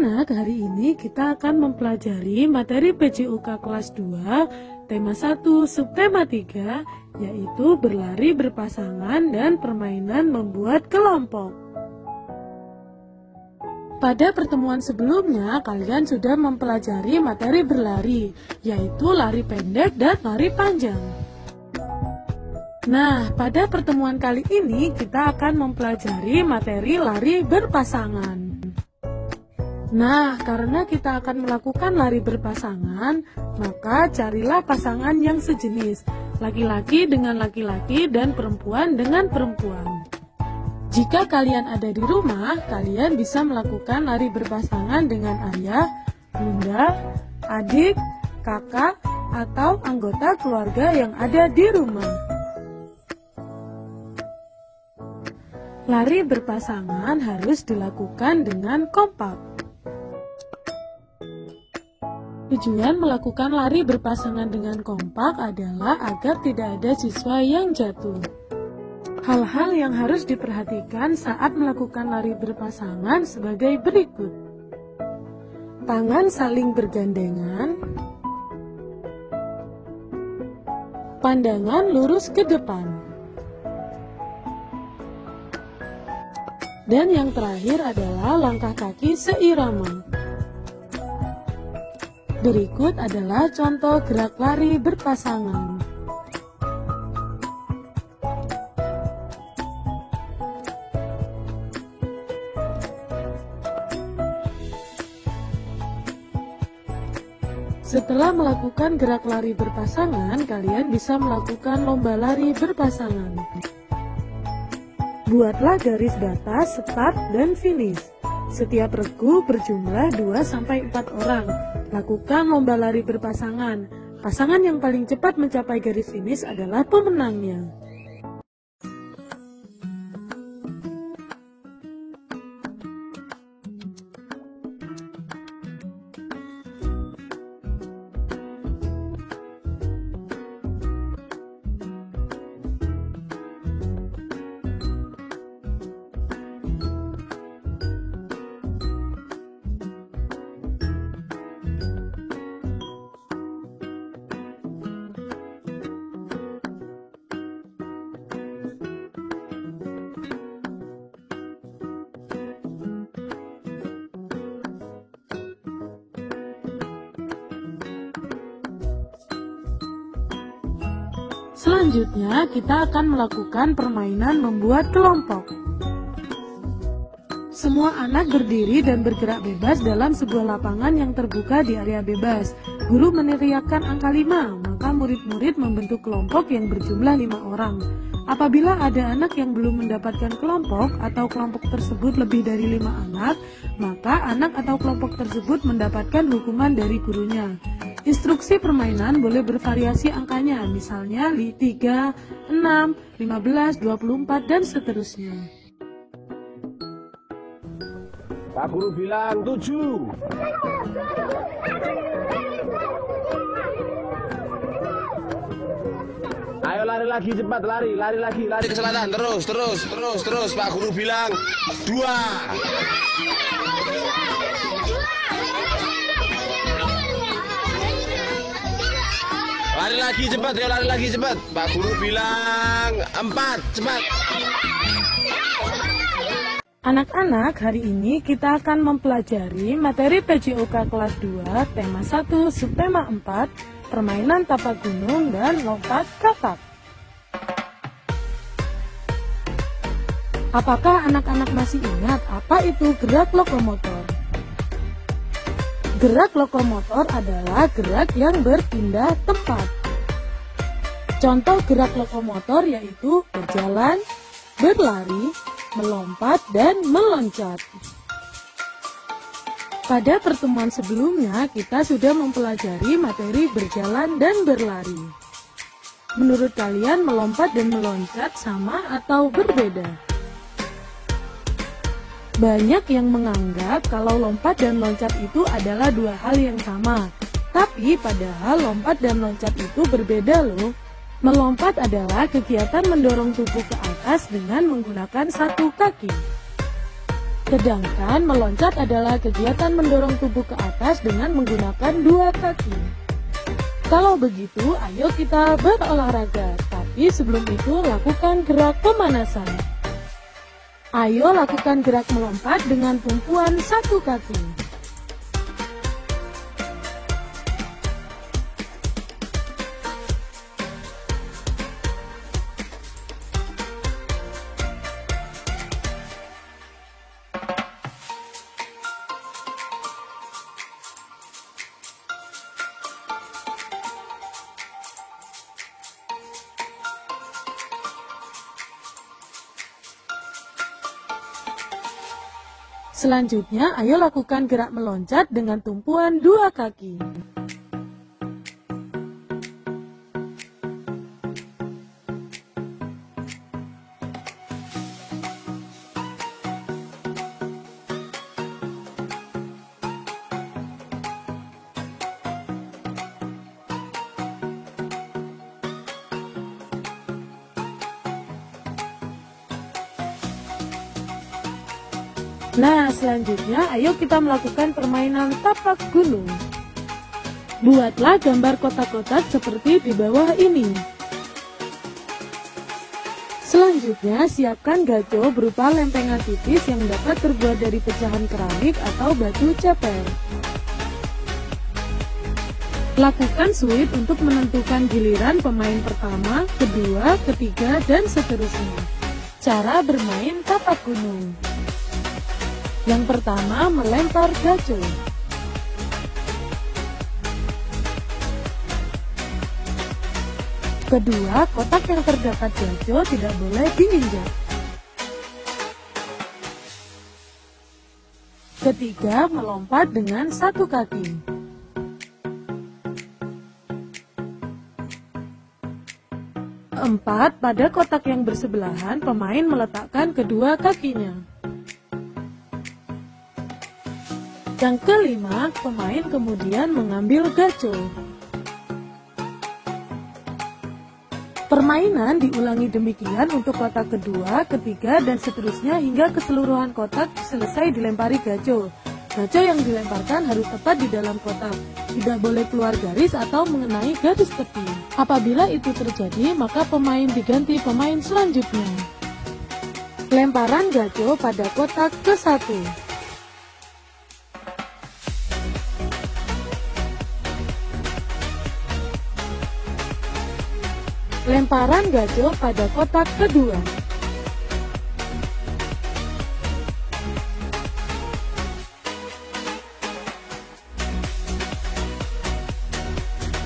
Anak-anak, hari ini kita akan mempelajari materi PJUK kelas 2, tema 1, subtema 3, yaitu berlari berpasangan dan permainan membuat kelompok. Pada pertemuan sebelumnya, kalian sudah mempelajari materi berlari, yaitu lari pendek dan lari panjang. Nah, pada pertemuan kali ini kita akan mempelajari materi lari berpasangan. Nah, karena kita akan melakukan lari berpasangan, maka carilah pasangan yang sejenis, laki-laki dengan laki-laki dan perempuan dengan perempuan. Jika kalian ada di rumah, kalian bisa melakukan lari berpasangan dengan ayah, bunda, adik, kakak, atau anggota keluarga yang ada di rumah. Lari berpasangan harus dilakukan dengan kompak. Tujuan melakukan lari berpasangan dengan kompak adalah agar tidak ada siswa yang jatuh. Hal-hal yang harus diperhatikan saat melakukan lari berpasangan sebagai berikut. Tangan saling bergandengan. Pandangan lurus ke depan. Dan yang terakhir adalah langkah kaki seirama. Berikut adalah contoh gerak lari berpasangan. Setelah melakukan gerak lari berpasangan, kalian bisa melakukan lomba lari berpasangan. Buatlah garis batas, start, dan finish. Setiap regu berjumlah 2-4 orang. Lakukan lomba lari berpasangan. Pasangan yang paling cepat mencapai garis finish adalah pemenangnya. Selanjutnya, kita akan melakukan permainan membuat kelompok. Semua anak berdiri dan bergerak bebas dalam sebuah lapangan yang terbuka di area bebas. Guru meneriakkan angka 5, maka murid-murid membentuk kelompok yang berjumlah 5 orang. Apabila ada anak yang belum mendapatkan kelompok atau kelompok tersebut lebih dari 5 anak, maka anak atau kelompok tersebut mendapatkan hukuman dari gurunya. Instruksi permainan boleh bervariasi angkanya, misalnya 3, 6, 15, 24, dan seterusnya. Pak Guru bilang 7. Ayo lari lagi cepat, lari ke selatan, terus. Pak Guru bilang 2. Lari lagi cepat. Pak Guru bilang 4, cepat. Anak-anak, hari ini kita akan mempelajari materi PJUK kelas 2, tema 1, subtema 4, permainan tapak gunung dan lompat kakak. Apakah anak-anak masih ingat apa itu gerak lokomotor? Gerak lokomotor adalah gerak yang berpindah tempat. Contoh gerak lokomotor yaitu berjalan, berlari, melompat, dan meloncat. Pada pertemuan sebelumnya, kita sudah mempelajari materi berjalan dan berlari. Menurut kalian, melompat dan meloncat sama atau berbeda? Banyak yang menganggap kalau lompat dan loncat itu adalah dua hal yang sama. Tapi padahal lompat dan loncat itu berbeda loh. Melompat adalah kegiatan mendorong tubuh ke atas dengan menggunakan satu kaki. Sedangkan meloncat adalah kegiatan mendorong tubuh ke atas dengan menggunakan dua kaki. Kalau begitu, ayo kita berolahraga. Tapi sebelum itu, lakukan gerak pemanasan. Ayo lakukan gerak melompat dengan tumpuan satu kaki. Selanjutnya, ayo lakukan gerak meloncat dengan tumpuan dua kaki. Nah, selanjutnya ayo kita melakukan permainan tapak gunung. Buatlah gambar kotak-kotak seperti di bawah ini. Selanjutnya, siapkan gaco berupa lempengan tipis yang dapat terbuat dari pecahan keramik atau batu ceper. Lakukan sweep untuk menentukan giliran pemain pertama, kedua, ketiga, dan seterusnya. Cara bermain tapak gunung. Yang pertama, melempar gaco. Kedua, kotak yang terdapat gaco tidak boleh diinjak. Ketiga, melompat dengan satu kaki. Keempat, pada kotak yang bersebelahan, pemain meletakkan kedua kakinya. Yang kelima, pemain kemudian mengambil gaco. Permainan diulangi demikian untuk kotak kedua, ketiga, dan seterusnya hingga keseluruhan kotak selesai dilempari gaco. Gaco yang dilemparkan harus tepat di dalam kotak, tidak boleh keluar garis atau mengenai garis tepi. Apabila itu terjadi, maka pemain diganti pemain selanjutnya. Lemparan gaco pada kotak ke-1. Lemparan gaco pada kotak kedua.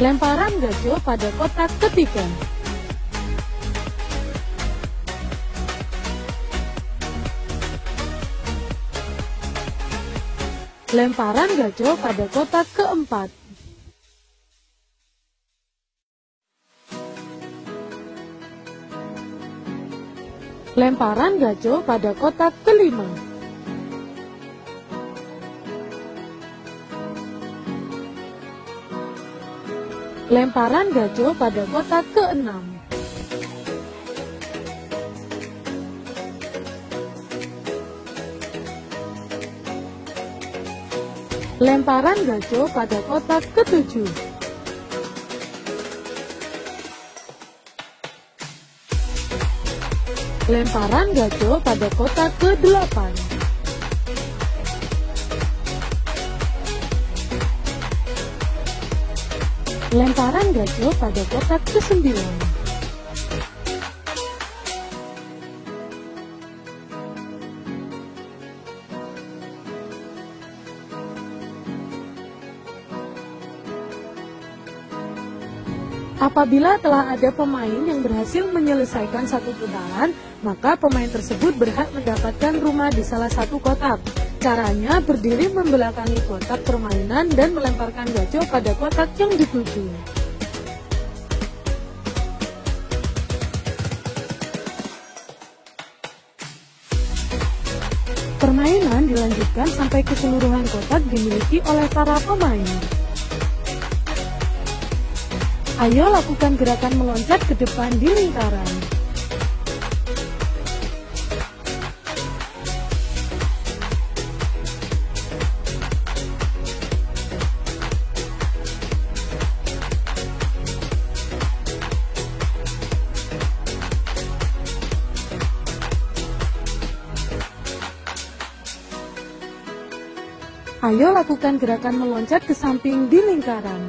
Lemparan gaco pada kotak ketiga. Lemparan gaco pada kotak keempat. Lemparan gaco pada kotak kelima. Lemparan gaco pada kotak keenam. Lemparan gaco pada kotak ketujuh. Lemparan gaco pada kotak ke-8. Lemparan gaco pada kotak ke-9. Apabila telah ada pemain yang berhasil menyelesaikan satu putaran, maka pemain tersebut berhak mendapatkan rumah di salah satu kotak. Caranya berdiri membelakangi kotak permainan dan melemparkan gaco pada kotak yang dituju. Permainan dilanjutkan sampai keseluruhan kotak dimiliki oleh para pemain. Ayo lakukan gerakan meloncat ke depan di lingkaran. Ayo lakukan gerakan meloncat ke samping di lingkaran.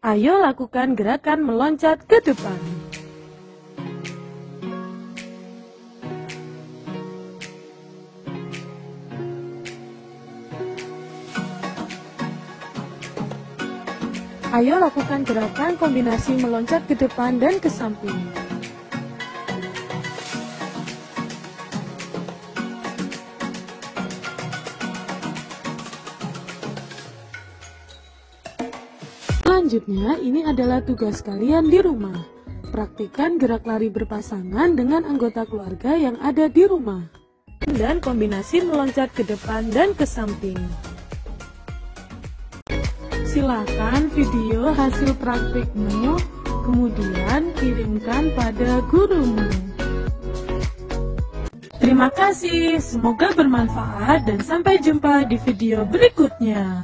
Ayo lakukan gerakan meloncat ke depan. Ayo lakukan gerakan kombinasi meloncat ke depan dan ke samping. Selanjutnya, ini adalah tugas kalian di rumah. Praktikkan gerak lari berpasangan dengan anggota keluarga yang ada di rumah. Dan kombinasi meloncat ke depan dan ke samping. Silakan video hasil praktikmu, kemudian kirimkan pada gurumu. Terima kasih, semoga bermanfaat dan sampai jumpa di video berikutnya.